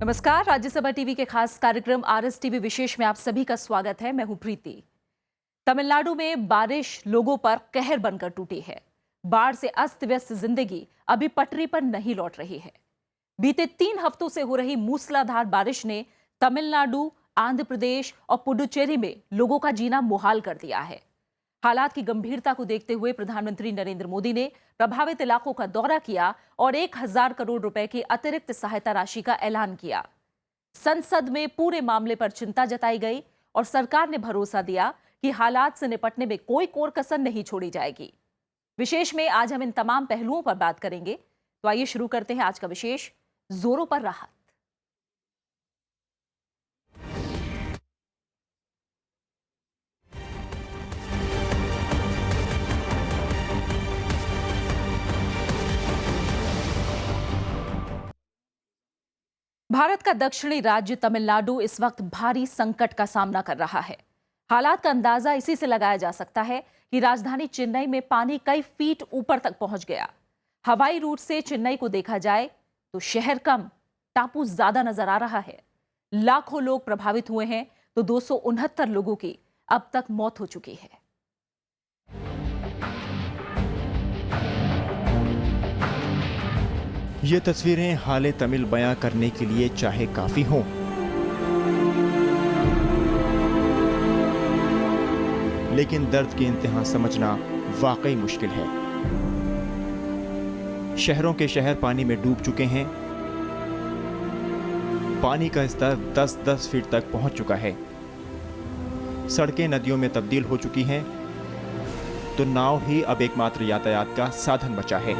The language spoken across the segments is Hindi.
नमस्कार। राज्यसभा टीवी के खास कार्यक्रम आरएस टीवी विशेष में आप सभी का स्वागत है। मैं हूं प्रीति। तमिलनाडु में बारिश लोगों पर कहर बनकर टूटी है। बाढ़ से अस्त व्यस्त जिंदगी अभी पटरी पर नहीं लौट रही है। बीते 3 हफ्तों से हो रही मूसलाधार बारिश ने तमिलनाडु, आंध्र प्रदेश और पुडुचेरी में लोगों का जीना मुहाल कर दिया है। हालात की गंभीरता को देखते हुए प्रधानमंत्री नरेंद्र मोदी ने प्रभावित इलाकों का दौरा किया और 1000 करोड़ रुपए की अतिरिक्त सहायता राशि का ऐलान किया। संसद में पूरे मामले पर चिंता जताई गई और सरकार ने भरोसा दिया कि हालात से निपटने में कोई कोर कसर नहीं छोड़ी जाएगी। विशेष में आज हम इन तमाम पहलुओं पर बात करेंगे। तो आइए शुरू करते हैं आज का विशेष, जोरों पर राहत। भारत का दक्षिणी राज्य तमिलनाडु इस वक्त भारी संकट का सामना कर रहा है। हालात का अंदाजा इसी से लगाया जा सकता है कि राजधानी चेन्नई में पानी कई फीट ऊपर तक पहुंच गया। हवाई रूट से चेन्नई को देखा जाए तो शहर कम, टापू ज्यादा नजर आ रहा है। लाखों लोग प्रभावित हुए हैं तो 269 लोगों की अब तक मौत हो चुकी है। ये तस्वीरें हाले तमिल बयां करने के लिए चाहे काफी हों, लेकिन दर्द की इंतहा समझना वाकई मुश्किल है। शहरों के शहर पानी में डूब चुके हैं। पानी का स्तर 10-10 फीट तक पहुंच चुका है। सड़कें नदियों में तब्दील हो चुकी हैं, तो नाव ही अब एकमात्र यातायात का साधन बचा है।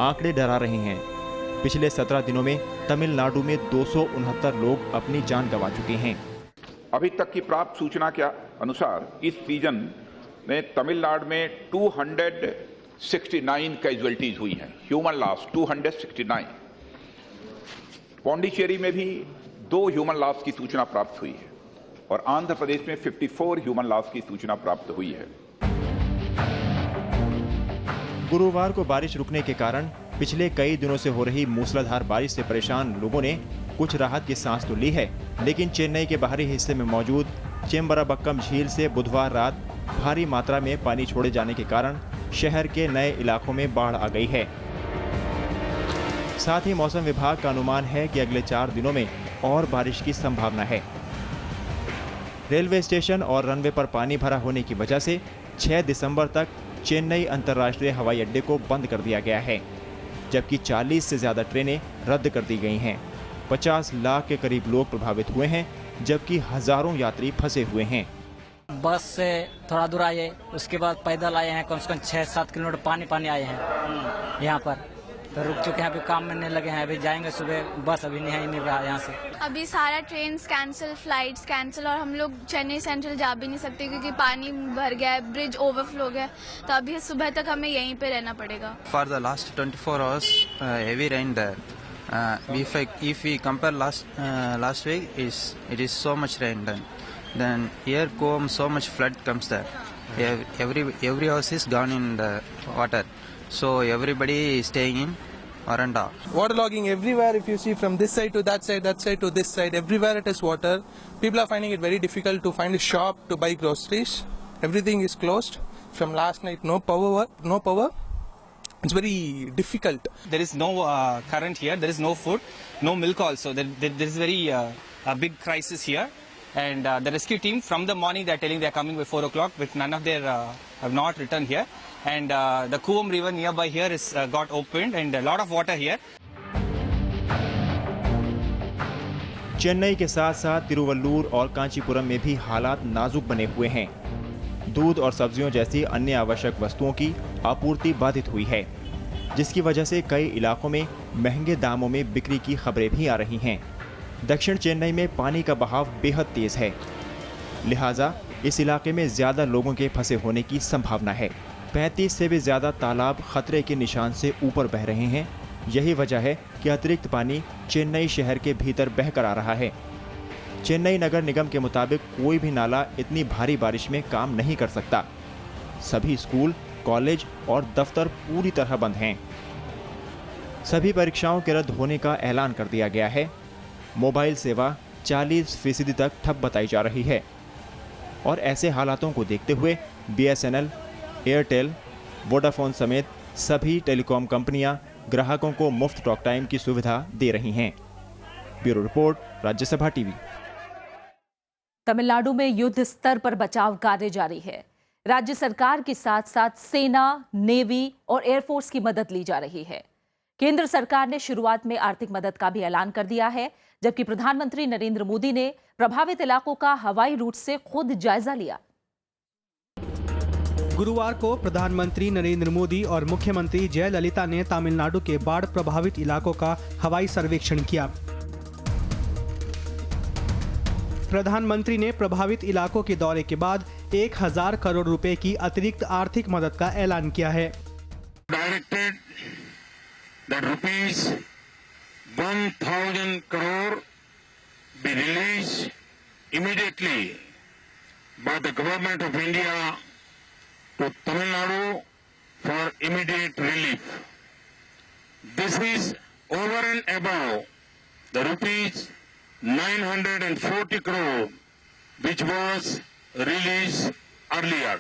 आंकड़े डरा रहे हैं। पिछले 17 दिनों में तमिलनाडु में 269 लोग अपनी जान गंवा चुके हैं। अभी तक की प्राप्त सूचना के अनुसार इस सीजन में तमिलनाडु में 269 कैजुअलिटीज हुई हैं, ह्यूमन लॉस 269। पौंडीचेरी में भी 2 ह्यूमन लॉस की सूचना प्राप्त हुई है और आंध्र प्रदेश में 54 ह्यूमन लॉस की सूचना प्राप्त हुई है। गुरुवार को बारिश रुकने के कारण पिछले कई दिनों से हो रही मूसलाधार बारिश से परेशान लोगों ने कुछ राहत की सांस तो ली है, लेकिन चेन्नई के बाहरी हिस्से में मौजूद चेम्बराबक्कम झील से बुधवार रात भारी मात्रा में पानी छोड़े जाने के कारण शहर के नए इलाकों में बाढ़ आ गई है। साथ ही मौसम विभाग का अनुमान है कि अगले 4 दिनों में और बारिश की संभावना है। रेलवे स्टेशन और रनवे पर पानी भरा होने की वजह से 6 दिसंबर तक चेन्नई अंतर्राष्ट्रीय हवाई अड्डे को बंद कर दिया गया है, जबकि 40 से ज्यादा ट्रेनें रद्द कर दी गई हैं। 50 लाख के करीब लोग प्रभावित हुए हैं, जबकि हजारों यात्री फंसे हुए हैं। बस से थोड़ा दूर आए, उसके बाद पैदल आए हैं। कम से कम 6-7 किलोमीटर पानी आए हैं यहाँ पर, तो रुक चुके हैं। अभी काम में नहीं लगे हैं, अभी जाएंगे सुबह। बस अभी नहीं रहा यहाँ से। अभी सारा ट्रेन कैंसिल, फ्लाइट्स कैंसिल, और हम लोग चेन्नई सेंट्रल जा भी नहीं सकते क्योंकि पानी भर गया है, ब्रिज ओवरफ्लो गया। तो अभी सुबह तक हमें यहीं पे रहना पड़ेगा। For the last 24 hours, heavy rain there. If we compare last week, it is so much rain then. Then here come so much flood comes there. Every house is gone in the water. So everybody is staying in Aranda. Waterlogging everywhere. If you see from this side to that side to this side, everywhere it is water. People are finding it very difficult to find a shop to buy groceries. Everything is closed. From last night, no power. It's very difficult. There is no current here. There is no food, no milk also. There is very a big crisis here. And the rescue team from the morning they are telling they are coming by 4 o'clock, but none of their have not returned here. And the Kuvam river nearby here is got opened and a lot of water here. Chennai के साथ साथ तिरुवल्लुर और कांचीपुरम में भी हालात नाजुक बने हुए हैं। दूध और सब्जियों जैसी अन्य आवश्यक वस्तुओं की आपूर्ति बाधित हुई है, जिसकी वजह से कई इलाकों में महंगे दामों में बिक्री की खबरें भी आ रही हैं। दक्षिण चेन्नई में पानी का बहाव बेहद तेज है, लिहाजा इस इलाके में ज्यादा लोगों के फंसे होने की संभावना है। 35 से भी ज्यादा तालाब खतरे के निशान से ऊपर बह रहे हैं। यही वजह है कि अतिरिक्त पानी चेन्नई शहर के भीतर बहकर आ रहा है। चेन्नई नगर निगम के मुताबिक कोई भी नाला इतनी भारी बारिश में काम नहीं कर सकता। सभी स्कूल, कॉलेज और दफ्तर पूरी तरह बंद हैं। सभी परीक्षाओं के रद्द होने का ऐलान कर दिया गया है। मोबाइल सेवा 40% तक ठप बताई जा रही है और ऐसे हालातों को देखते हुए BSNL, एयरटेल, वोडाफोन समेत सभी टेलीकॉम कंपनियां ग्राहकों को मुफ्त टॉक टाइम की सुविधा दे रही हैं। Bureau report, Rajya Sabha TV. Tamil Nadu में युद्ध स्तर पर बचाव कार्य जारी है। राज्य सरकार के साथ साथ सेना, नेवी और एयरफोर्स की मदद ली जा रही है। केंद्र सरकार ने शुरुआत में आर्थिक मदद का भी ऐलान कर दिया है, जबकि प्रधानमंत्री नरेंद्र मोदी ने प्रभावित इलाकों का हवाई रूट से खुद जायजा लिया। गुरुवार को प्रधानमंत्री नरेंद्र मोदी और मुख्यमंत्री जयललिता ने तमिलनाडु के बाढ़ प्रभावित इलाकों का हवाई सर्वेक्षण किया। प्रधानमंत्री ने प्रभावित इलाकों के दौरे के बाद 1000 करोड़ रुपए की अतिरिक्त आर्थिक मदद का ऐलान किया है। Directed that rupees 1000 crore be released immediately by the government of India to Tamil Nadu for immediate relief. This is over and above the rupees 940 crore which was released earlier.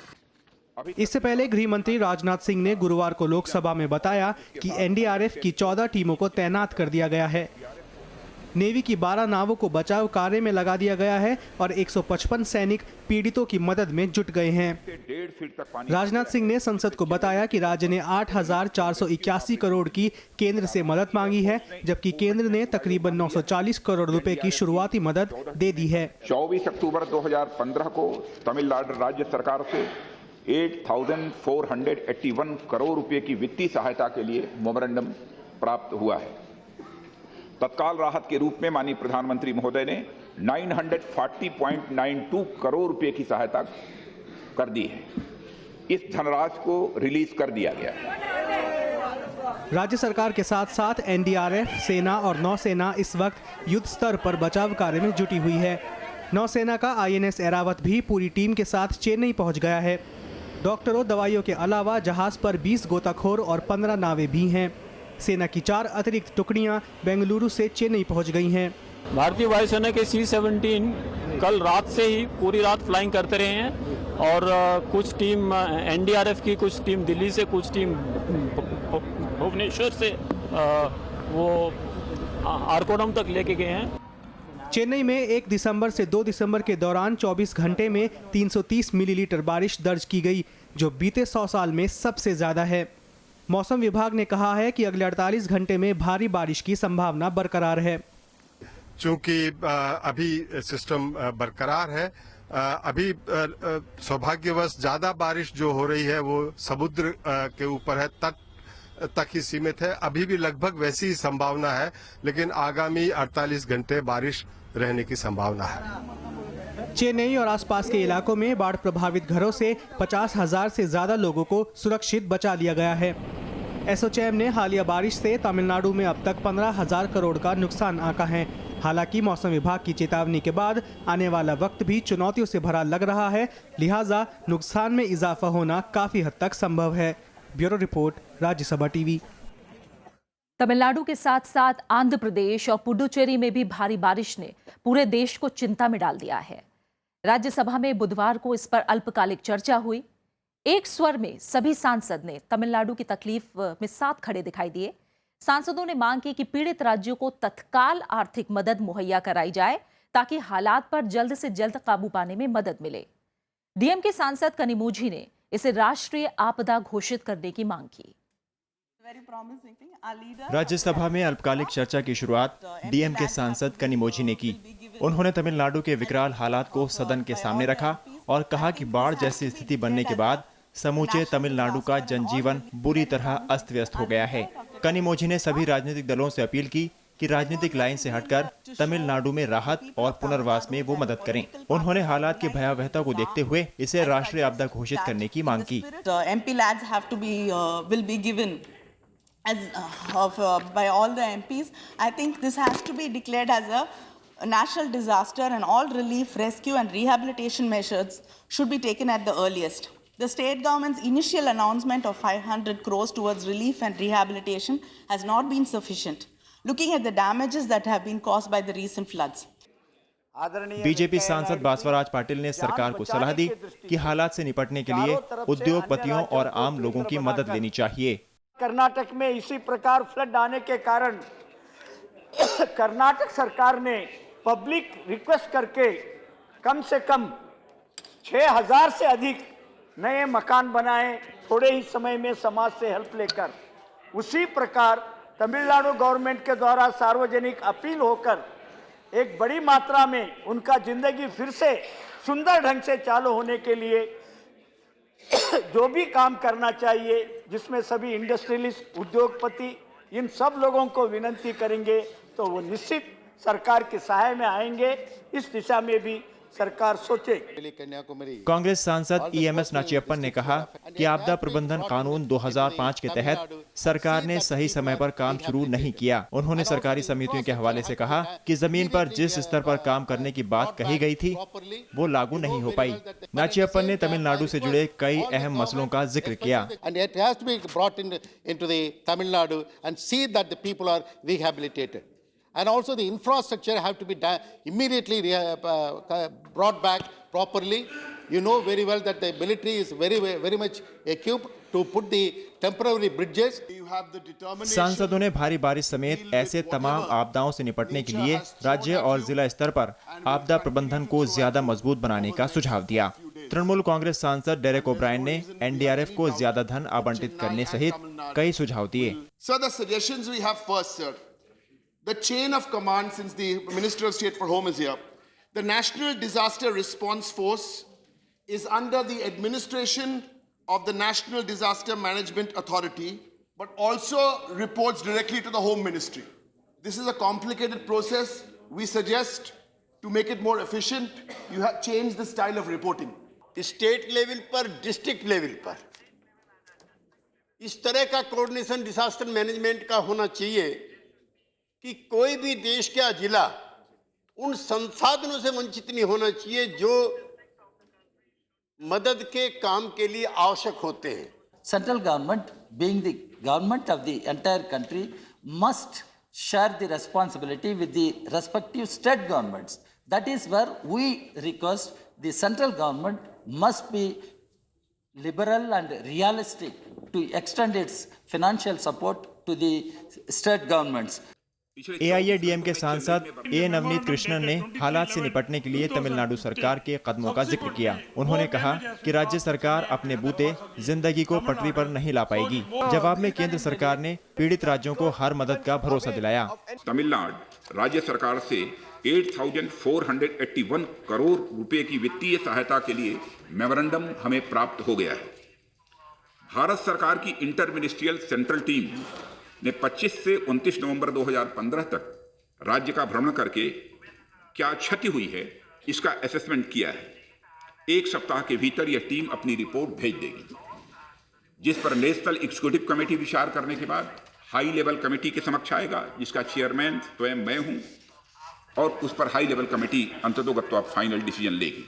इससे पहले गृह मंत्री राजनाथ सिंह ने गुरुवार को लोकसभा में बताया कि एनडीआरएफ की 14 टीमों को तैनात कर दिया गया है। नेवी की 12 नावों को बचाव कार्य में लगा दिया गया है और 155 सैनिक पीड़ितों की मदद में जुट गए हैं। राजनाथ सिंह ने संसद को बताया कि राज्य ने 8,481 करोड़ की केंद्र से मदद मांगी है, जबकि केंद्र ने तकरीबन 940 करोड़ रुपए की शुरुआती मदद दे दी है। 24 अक्टूबर 2015 को तमिलनाडु राज्य सरकार से 8,481 करोड़ रुपए की वित्तीय सहायता के लिए मेमोरेंडम प्राप्त हुआ है। तत्काल राहत के रूप में माननीय प्रधानमंत्री महोदय ने 940.92 करोड़ रुपए की सहायता कर दी है। इस धनराशि को रिलीज कर दिया गया है। राज्य सरकार के साथ साथ एनडीआरएफ, सेना और नौसेना इस वक्त युद्ध स्तर पर बचाव कार्य में जुटी हुई है। नौसेना का INS ऐरावत भी पूरी टीम के साथ चेन्नई पहुंच गया है। डॉक्टरों, दवाइयों के अलावा जहाज पर 20 गोताखोर और 15 नावें भी हैं। सेना की 4 अतिरिक्त टुकड़ियां बेंगलुरु से चेन्नई पहुंच गई हैं। भारतीय वायुसेना के C-17 कल रात से ही पूरी रात फ्लाइंग करते रहे हैं और कुछ टीम एनडीआरएफ की, कुछ टीम दिल्ली से, कुछ टीम भुवनेश्वर से वो आरकोडम तक लेके गए हैं। चेन्नई में 1 दिसंबर से 2 दिसंबर के दौरान 24 घंटे में 330 मिलीलीटर बारिश दर्ज की गई, जो बीते 100 साल में सबसे ज्यादा है। मौसम विभाग ने कहा है कि अगले 48 घंटे में भारी बारिश की संभावना बरकरार है। चूंकि अभी सिस्टम बरकरार है, अभी सौभाग्यवश ज्यादा बारिश जो हो रही है वो समुद्र के ऊपर है, तट तक ही सीमित है। अभी भी लगभग वैसी ही संभावना है, लेकिन आगामी 48 घंटे बारिश रहने की संभावना है। चेन्नई और आसपास के इलाकों में बाढ़ प्रभावित घरों से 50,000 से ज्यादा लोगों को सुरक्षित बचा लिया गया है। एसोचैम ने हालिया बारिश से तमिलनाडु में अब तक 15,000 करोड़ का नुकसान आंका है। हालांकि मौसम विभाग की चेतावनी के बाद आने वाला वक्त भी चुनौतियों से भरा लग रहा है, लिहाजा नुकसान में इजाफा होना काफी हद तक संभव है। Bureau report, Rajya Sabha TV. Tamil Nadu के साथ साथ आंध्र प्रदेश और पुडुचेरी में भी भारी बारिश ने पूरे देश को चिंता में डाल दिया है। राज्यसभा में बुधवार को इस पर अल्पकालिक चर्चा हुई। एक स्वर में सभी सांसद ने तमिलनाडु की तकलीफ में साथ खड़े दिखाई दिए। सांसदों ने मांग की कि पीड़ित राज्यों को तत्काल आर्थिक मदद मुहैया कराई जाए ताकि हालात पर जल्द से जल्द काबू पाने में मदद मिले। डीएमके सांसद कनिमोझी ने इसे राष्ट्रीय आपदा घोषित करने की मांग की। राज्यसभा में अल्पकालिक चर्चा की शुरुआत डीएमके सांसद कनिमोझी ने की। उन्होंने तमिलनाडु के विकराल हालात को सदन के सामने रखा और कहा कि बाढ़ जैसी स्थिति बनने के बाद समूचे तमिलनाडु का जनजीवन बुरी तरह अस्त व्यस्त हो गया है। कनिमोझी ने सभी राजनीतिक दलों से अपील की कि राजनीतिक लाइन से हटकर तमिलनाडु में राहत और पुनर्वास में वो मदद करें। उन्होंने हालात की भयावहता को देखते हुए इसे राष्ट्रीय आपदा घोषित करने की मांग की। by all the MPs, I think this has to be declared as a national disaster and all relief, rescue and rehabilitation measures should be taken at the earliest. The state government's initial announcement of 500 crores towards relief and rehabilitation has not been sufficient, looking at the damages that have been caused by the recent floods. BJP सांसद बासवराज पाटिल ने सरकार को सलाह दी कि हालात से निपटने के लिए उद्योगपतियों और आम लोगों की मदद लेनी चाहिए। कर्नाटक में इसी प्रकार फ्लड आने के कारण कर्नाटक सरकार ने पब्लिक रिक्वेस्ट करके कम से कम 6000 से अधिक नए मकान बनाए, थोड़े ही समय में समाज से हेल्प लेकर। उसी प्रकार तमिलनाडु गवर्नमेंट के द्वारा सार्वजनिक अपील होकर एक बड़ी मात्रा में उनका जिंदगी फिर से सुंदर ढंग से चालू होने के लिए जो भी काम करना चाहिए, जिसमें सभी इंडस्ट्रियलिस्ट, उद्योगपति, इन सब लोगों को विनती करेंगे तो वो निश्चित सरकार के सहाय में आएंगे। इस दिशा में भी सरकार सोचे। कांग्रेस सांसद ईएमएस नाचियप्पन ने कहा कि आपदा प्रबंधन कानून 2005 के तहत सरकार ने सही समय पर काम शुरू नहीं किया। उन्होंने सरकारी समितियों के हवाले से कहा कि जमीन पर जिस स्तर पर काम करने की बात कही गई थी वो लागू नहीं हो पाई। नाचियप्पन ने तमिलनाडु से जुड़े कई अहम मसलों का जिक्र किया। And also the infrastructure have to be immediately brought back properly. You know very well that the military is very much equipped to put the temporary bridges. सांसदों ने भारी बारिश समेत ऐसे तमाम आपदाओं से निपटने के लिए राज्य और जिला स्तर पर आपदा प्रबंधन को ज्यादा मजबूत बनाने का सुझाव दिया। तृणमूल कांग्रेस सांसद डेरेक ओब्रायन ने एनडीआरएफ को ज्यादा धन आवंटित करने सहित कई सुझाव दिए। So the suggestions we have first, sir. The chain of command, since the Minister of State for Home is here, the National Disaster Response Force is under the administration of the National Disaster Management Authority, but also reports directly to the Home Ministry. This is a complicated process. We suggest to make it more efficient, you have changed the style of reporting. State level पर, district level पर इस तरह का coordination disaster management का होना चाहिए कि कोई भी देश का जिला उन संसाधनों से वंचित नहीं होना चाहिए जो मदद के काम के लिए आवश्यक होते हैं। Central government, being the government of the entire country, must share the responsibility with the respective state governments. That is where we request the central government must be liberal and realistic to extend its financial support to the state governments. AIADMK के सांसद ए नवनीत कृष्णन ने हालात से निपटने के लिए तमिलनाडु सरकार के कदमों का जिक्र किया। उन्होंने कहा कि राज्य सरकार अपने बूते जिंदगी को पटरी पर नहीं ला पाएगी। जवाब में केंद्र सरकार ने पीड़ित राज्यों को हर मदद का भरोसा दिलाया। तमिलनाडु राज्य सरकार से 8,481 करोड़ रुपए की वित्तीय सहायता के लिए मेमोरेंडम हमें प्राप्त हो गया है। भारत सरकार की इंटर मिनिस्ट्रियल सेंट्रल टीम ने 25 से 29 नवंबर 2015 तक राज्य का भ्रमण करके क्या क्षति हुई है इसका असेसमेंट किया है। एक सप्ताह के भीतर यह टीम अपनी रिपोर्ट भेज देगी, जिस पर नेशनल एग्जीक्यूटिव कमेटी विचार करने के बाद हाई लेवल कमेटी के समक्ष आएगा, जिसका चेयरमैन स्वयं मैं हूं, और उस पर हाई लेवल कमेटी अंततोगत्वा फाइनल डिसीजन लेगी।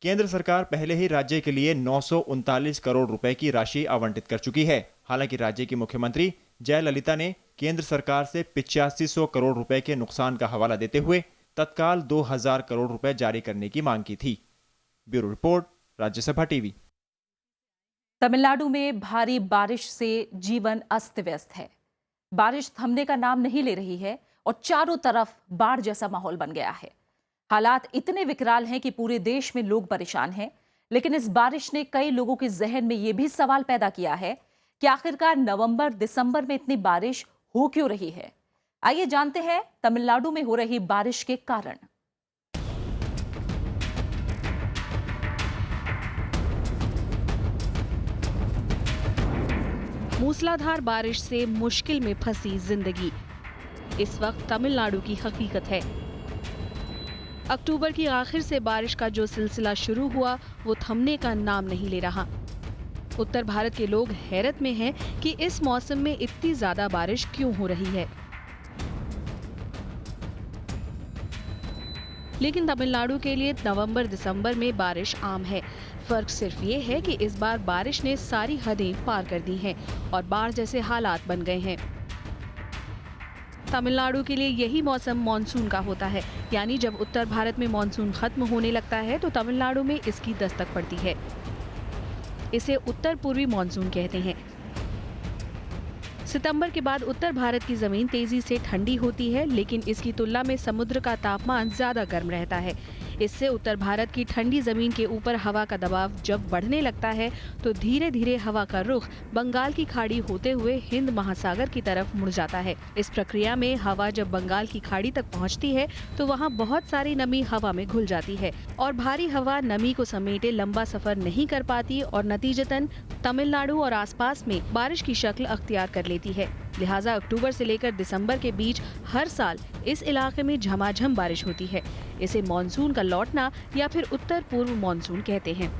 केंद्र सरकार पहले ही राज्य के लिए 939 करोड़ रुपए की राशि आवंटित कर चुकी है। हालांकि राज्य की मुख्यमंत्री जयललिता ने केंद्र सरकार से 8500 करोड़ रुपए के नुकसान का हवाला देते हुए तत्काल 2000 करोड़ रुपए जारी करने की मांग की थी। Bureau report, Rajya Sabha TV. Tamil Nadu में भारी बारिश से जीवन अस्त व्यस्त है। बारिश थमने का नाम नहीं ले रही है और चारों तरफ बाढ़ जैसा माहौल बन गया है। हालात इतने विकराल हैं कि पूरे देश में लोग परेशान हैं। लेकिन इस बारिश ने कई लोगों के जहन में यह भी सवाल पैदा किया है कि आखिरकार नवंबर दिसंबर में इतनी बारिश हो क्यों रही है। आइए जानते हैं तमिलनाडु में हो रही बारिश के कारण। मूसलाधार बारिश से मुश्किल में फंसी जिंदगी इस वक्त तमिलनाडु की हकीकत है। अक्टूबर की आखिर से बारिश का जो सिलसिला शुरू हुआ वो थमने का नाम नहीं ले रहा। उत्तर भारत के लोग हैरत में हैं कि इस मौसम में इतनी ज्यादा बारिश क्यों हो रही है। लेकिन तमिलनाडु के लिए नवंबर दिसंबर में बारिश आम है। फर्क सिर्फ ये है कि इस बार बारिश ने सारी हदें पार कर दी हैं और बाढ़ जैसे हालात बन गए हैं। तमिलनाडु के लिए यही मौसम मानसून का होता है, यानी जब उत्तर भारत में मानसून खत्म होने लगता है तो तमिलनाडु में इसकी दस्तक पड़ती है। इसे उत्तर पूर्वी मानसून कहते हैं। सितंबर के बाद उत्तर भारत की जमीन तेजी से ठंडी होती है, लेकिन इसकी तुलना में समुद्र का तापमान ज्यादा गर्म रहता है। इससे उत्तर भारत की ठंडी जमीन के ऊपर हवा का दबाव जब बढ़ने लगता है तो धीरे धीरे हवा का रुख बंगाल की खाड़ी होते हुए हिंद महासागर की तरफ मुड़ जाता है। इस प्रक्रिया में हवा जब बंगाल की खाड़ी तक पहुंचती है तो वहां बहुत सारी नमी हवा में घुल जाती है और भारी हवा नमी को समेटे लंबा सफर नहीं कर पाती और नतीजतन तमिलनाडु और आसपास में बारिश की शक्ल अख्तियार कर लेती है। लिहाजा अक्टूबर से लेकर दिसंबर के बीच हर साल इस इलाके में झमाझम बारिश होती है। इसे मानसून का लौटना या फिर उत्तर पूर्व मानसून कहते हैं।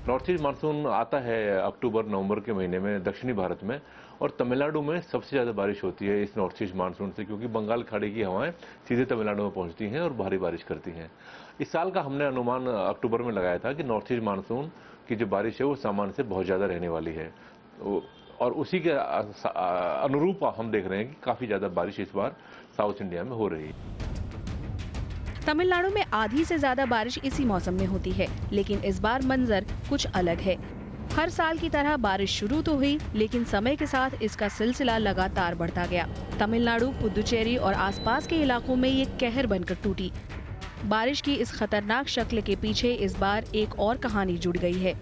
नॉर्थ ईस्ट मानसून आता है अक्टूबर नवंबर के महीने में दक्षिणी भारत में, और तमिलनाडु में सबसे ज़्यादा बारिश होती है इस नॉर्थ ईस्ट मानसून से, क्योंकि बंगाल खाड़ी की हवाएं सीधे तमिलनाडु में पहुंचती हैं और भारी बारिश करती हैं। इस साल का हमने अनुमान अक्टूबर में लगाया था कि नॉर्थ ईस्ट मानसून की जो बारिश है वो सामान्य से बहुत ज़्यादा रहने वाली है, और उसी के अनुरूप हम देख रहे हैं कि काफ़ी ज़्यादा बारिश इस बार साउथ इंडिया में हो रही है। तमिलनाडु में आधी से ज्यादा बारिश इसी मौसम में होती है, लेकिन इस बार मंजर कुछ अलग है। हर साल की तरह बारिश शुरू तो हुई, लेकिन समय के साथ इसका सिलसिला लगातार बढ़ता गया। तमिलनाडु, पुदुचेरी और आसपास के इलाकों में ये कहर बनकर टूटी। बारिश की इस खतरनाक शक्ल के पीछे इस बार एक और कहानी जुड़ गई है।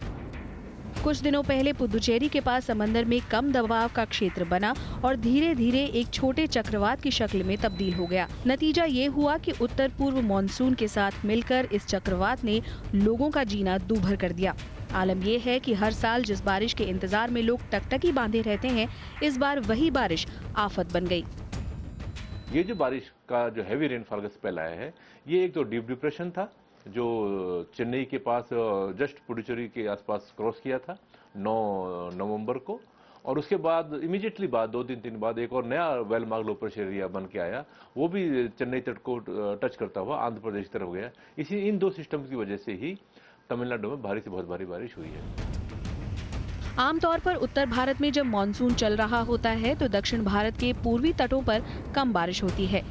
कुछ दिनों पहले पुदुचेरी के पास समंदर में कम दबाव का क्षेत्र बना और धीरे धीरे एक छोटे चक्रवात की शक्ल में तब्दील हो गया। नतीजा ये हुआ कि उत्तर पूर्व मानसून के साथ मिलकर इस चक्रवात ने लोगों का जीना दूभर कर दिया। आलम यह है कि हर साल जिस बारिश के इंतजार में लोग टकटकी बांधे रहते हैं, इस बार वही बारिश आफत बन गई। ये जो बारिश का जो हैवी रेनफॉल का स्पेल आया है, ये एक तो डीप डिप्रेशन था जो चेन्नई के पास जस्ट पुडुचेरी के आसपास क्रॉस किया था 9 नवंबर को, और उसके बाद इमीडिएटली बाद 2-3 दिन बाद एक और नया well mark low pressure area बन के आया, वो भी चेन्नई तट को टच करता हुआ आंध्र प्रदेश की तरफ गया। इन दो सिस्टम की वजह से ही तमिलनाडु में भारी से बहुत भारी बारिश हुई है। आमतौर पर उत्तर भारत में जब मानसून चल रहा होता है तो दक्षिण भारत के पूर्वी तटों पर कम बारिश होती है,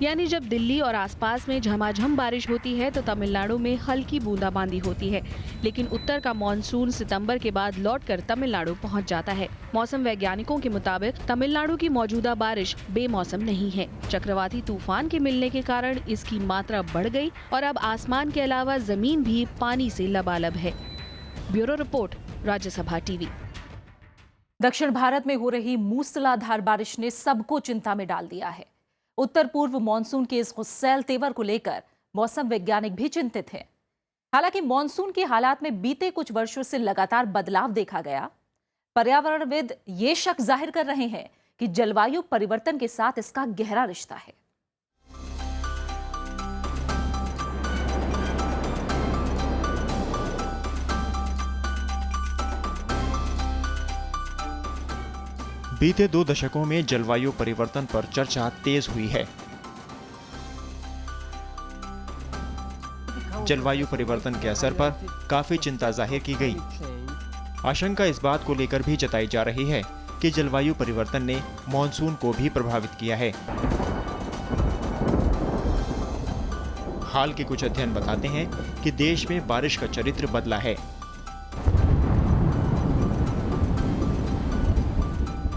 यानी जब दिल्ली और आसपास में झमाझम बारिश होती है तो तमिलनाडु में हल्की बूंदाबांदी होती है। लेकिन उत्तर का मानसून सितंबर के बाद लौटकर तमिलनाडु पहुंच जाता है। मौसम वैज्ञानिकों के मुताबिक तमिलनाडु की मौजूदा बारिश बेमौसम नहीं है। चक्रवाती तूफान के मिलने के कारण इसकी मात्रा बढ़ गई और अब आसमान के अलावा जमीन भी पानी से लबालब है। Bureau report, Rajya Sabha TV. दक्षिण भारत में हो रही मूसलाधार बारिश ने सबको चिंता में डाल दिया है। उत्तर पूर्व मानसून के इस गुस्सैल तेवर को लेकर मौसम वैज्ञानिक भी चिंतित हैं। हालांकि मानसून के हालात में बीते कुछ वर्षों से लगातार बदलाव देखा गया। पर्यावरणविद ये शक जाहिर कर रहे हैं कि जलवायु परिवर्तन के साथ इसका गहरा रिश्ता है। बीते 2 दशकों में जलवायु परिवर्तन पर चर्चा तेज हुई है। जलवायु परिवर्तन के असर पर काफी चिंता जाहिर की गई। आशंका इस बात को लेकर भी जताई जा रही है कि जलवायु परिवर्तन ने मॉनसून को भी प्रभावित किया है। हाल के कुछ अध्ययन बताते हैं कि देश में बारिश का चरित्र बदला है।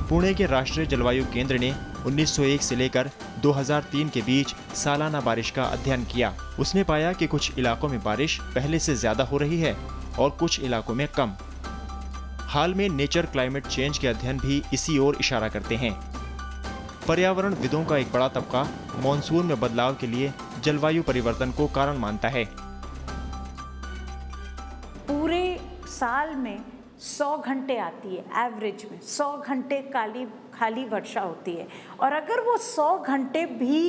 पुणे के राष्ट्रीय जलवायु केंद्र ने 1901 से लेकर 2003 के बीच सालाना बारिश का अध्ययन किया। उसने पाया कि कुछ इलाकों में बारिश पहले से ज्यादा हो रही है और कुछ इलाकों में कम। हाल में नेचर क्लाइमेट चेंज के अध्ययन भी इसी ओर इशारा करते हैं। पर्यावरणविदों का एक बड़ा तबका मॉनसून में बदलाव के लिए जलवायु परिवर्तन को कारण मानता है। पूरे साल में 100 घंटे आती है, एवरेज में 100 घंटे खाली वर्षा होती है, और अगर वो 100 घंटे भी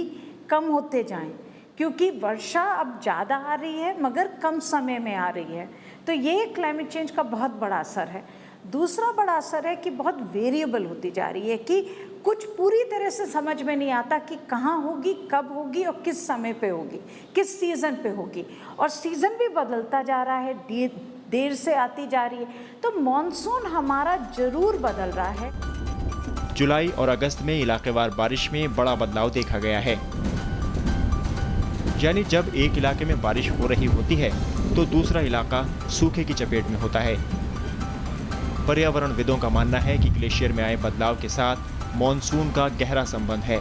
कम होते जाएं, क्योंकि वर्षा अब ज़्यादा आ रही है मगर कम समय में आ रही है, तो ये क्लाइमेट चेंज का बहुत बड़ा असर है। दूसरा बड़ा असर है कि बहुत वेरिएबल होती जा रही है, कि कुछ पूरी तरह से समझ में नहीं आता कि कहाँ होगी, कब होगी और किस समय पे होगी, किस सीज़न पे होगी। और सीज़न भी बदलता जा रहा है, देर से आती जा रही है, तो मॉनसून हमारा ज़रूर बदल रहा है। जुलाई और अगस्त में इलाकेवार बारिश में बड़ा बदलाव देखा गया है। यानी जब एक इलाके में बारिश हो रही होती है तो दूसरा इलाका सूखे की चपेट में होता है। पर्यावरणविदों का मानना है कि ग्लेशियर में आए बदलाव के साथ मॉनसून का गहरा संबंध है।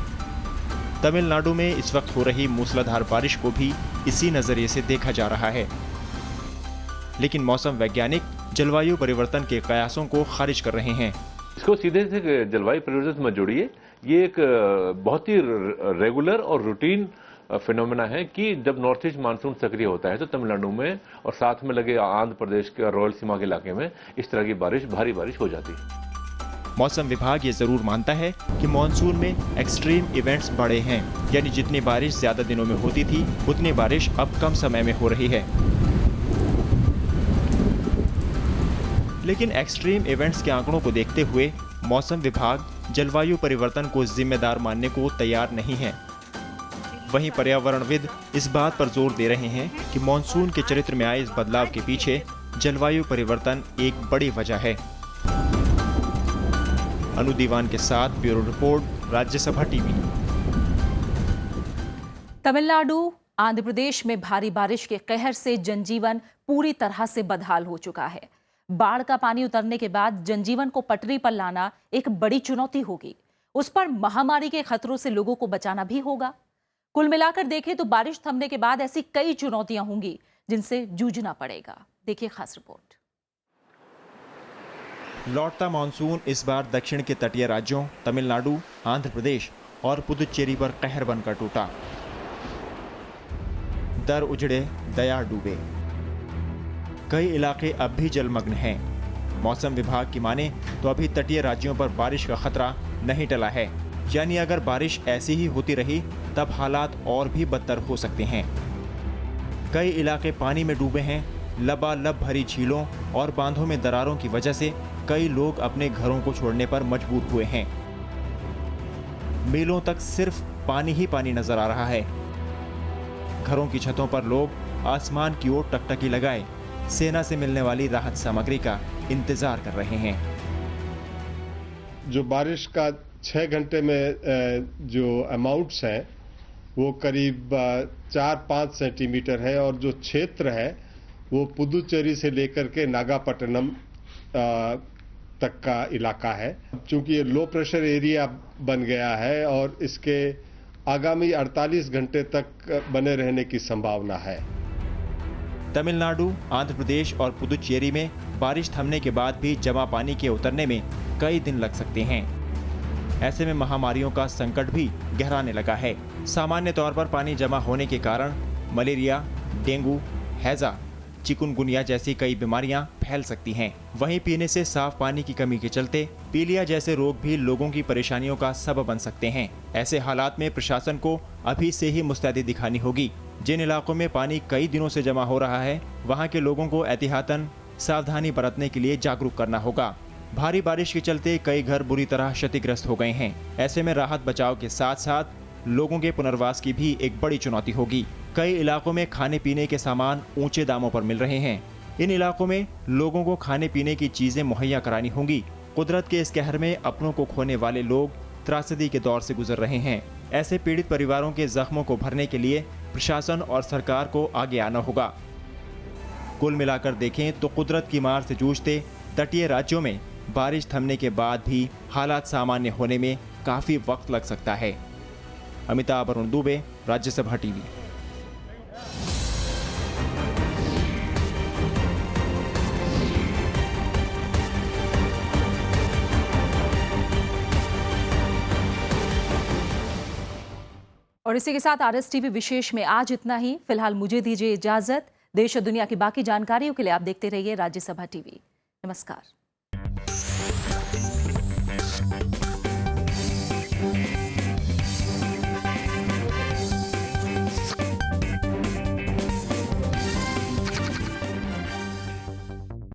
तमिलनाडु में इस वक्त हो रही मूसलाधार बारिश को भी इसी नजरिए से देखा जा रहा है। लेकिन मौसम वैज्ञानिक जलवायु परिवर्तन के कयासों को खारिज कर रहे हैं। इसको सीधे से जलवायु परिवर्तन में जोड़िए। ये एक बहुत ही रेगुलर और रूटीन फिनोमेना है कि जब नॉर्थ ईस्ट मानसून सक्रिय होता है तो तमिलनाडु में और साथ में लगे आंध्र प्रदेश के रॉयल सीमा के इलाके में इस तरह की बारिश, भारी बारिश हो जाती है। मौसम विभाग ये जरूर मानता है कि मॉनसून में एक्सट्रीम इवेंट्स बढ़े हैं, यानी जितनी बारिश ज्यादा दिनों में होती थी उतनी बारिश अब कम समय में हो रही है। लेकिन एक्सट्रीम इवेंट्स के आंकड़ों को देखते हुए मौसम विभाग जलवायु परिवर्तन को जिम्मेदार मानने को तैयार नहीं है। वहीं पर्यावरणविद इस बात पर जोर दे रहे हैं कि मॉनसून के चरित्र में आए इस बदलाव के पीछे जलवायु परिवर्तन एक बड़ी वजह है। अनु दीवान के साथ bureau report, Rajya Sabha TV. Tamil Nadu, Andhra Pradesh में भारी बारिश के कहर से जनजीवन पूरी तरह से बदहाल हो चुका है। बाढ़ का पानी उतरने के बाद जनजीवन को पटरी पर लाना एक बड़ी चुनौती होगी। उस पर महामारी के खतरों से लोगों को बचाना भी होगा। कुल मिलाकर देखें तो बारिश थमने के बाद ऐसी कई चुनौतियां होंगी जिनसे जूझना पड़ेगा। देखिए खास रिपोर्ट। लौटता मानसून इस बार दक्षिण के तटीय राज्यों तमिलनाडु, आंध्र प्रदेश और पुदुचेरी पर कहर बनकर टूटा। दर उजड़े, दया डूबे। कई इलाके अब भी जलमग्न हैं। मौसम विभाग की माने तो अभी तटीय राज्यों पर बारिश का खतरा नहीं टला है, यानी अगर बारिश ऐसी ही होती रही तब हालात और भी बदतर हो सकते हैं। कई इलाके पानी में डूबे हैं। लबालब भरी झीलों और बांधों में दरारों की वजह से कई लोग अपने घरों को छोड़ने पर मजबूर हुए हैं। मीलों तक सिर्फ पानी ही पानी नजर आ रहा है। घरों की छतों पर लोग आसमान की ओर टकटकी लगाए सेना से मिलने वाली राहत सामग्री का इंतजार कर रहे हैं। जो बारिश का 6 घंटे में जो अमाउंट्स हैं वो करीब 4-5 सेंटीमीटर है और जो क्षेत्र है वो पुदुचेरी से लेकर के नागापट्टनम तक का इलाका है। चूंकि ये लो प्रेशर एरिया बन गया है और इसके आगामी 48 घंटे तक बने रहने की संभावना है। तमिलनाडु, आंध्र प्रदेश और पुदुचेरी में बारिश थमने के बाद भी जमा पानी के उतरने में कई दिन लग सकते हैं। ऐसे में महामारियों का संकट भी गहराने लगा है। सामान्य तौर पर पानी जमा होने के कारण मलेरिया, डेंगू, हैजा, चिकुनगुनिया जैसी कई बीमारियां फैल सकती हैं। वहीं पीने से साफ पानी की कमी के चलते पीलिया जैसे रोग भी लोगों की परेशानियों का सबब बन सकते हैं। ऐसे हालात में प्रशासन को अभी से ही मुस्तैदी दिखानी होगी। जिन इलाकों में पानी कई दिनों से जमा हो रहा है वहां के लोगों को एहतियातन सावधानी बरतने के लिए जागरूक करना होगा। भारी बारिश के चलते कई घर बुरी तरह क्षतिग्रस्त हो गए हैं। ऐसे में राहत बचाव के साथ साथ लोगों के पुनर्वास की भी एक बड़ी चुनौती होगी। कई इलाकों में खाने पीने के सामान ऊंचे दामों पर मिल रहे हैं। इन इलाकों में लोगों को खाने पीने की चीजें मुहैया करानी होंगी। कुदरत के इस कहर में अपनों को खोने वाले लोग त्रासदी के दौर से गुजर रहे हैं। ऐसे पीड़ित परिवारों के जख्मों को भरने के लिए प्रशासन और सरकार को आगे आना होगा। कुल मिलाकर देखें तो कुदरत की मार से जूझते तटीय राज्यों में बारिश थमने के बाद भी हालात सामान्य होने में काफी वक्त लग सकता है। अमिताभ अरुण दुबे, राज्यसभा टीवी। और इसी के साथ आरएस टीवी विशेष में आज इतना ही। फिलहाल मुझे दीजिए इजाजत। देश और दुनिया की बाकी जानकारियों के लिए आप देखते रहिए राज्यसभा टीवी। नमस्कार।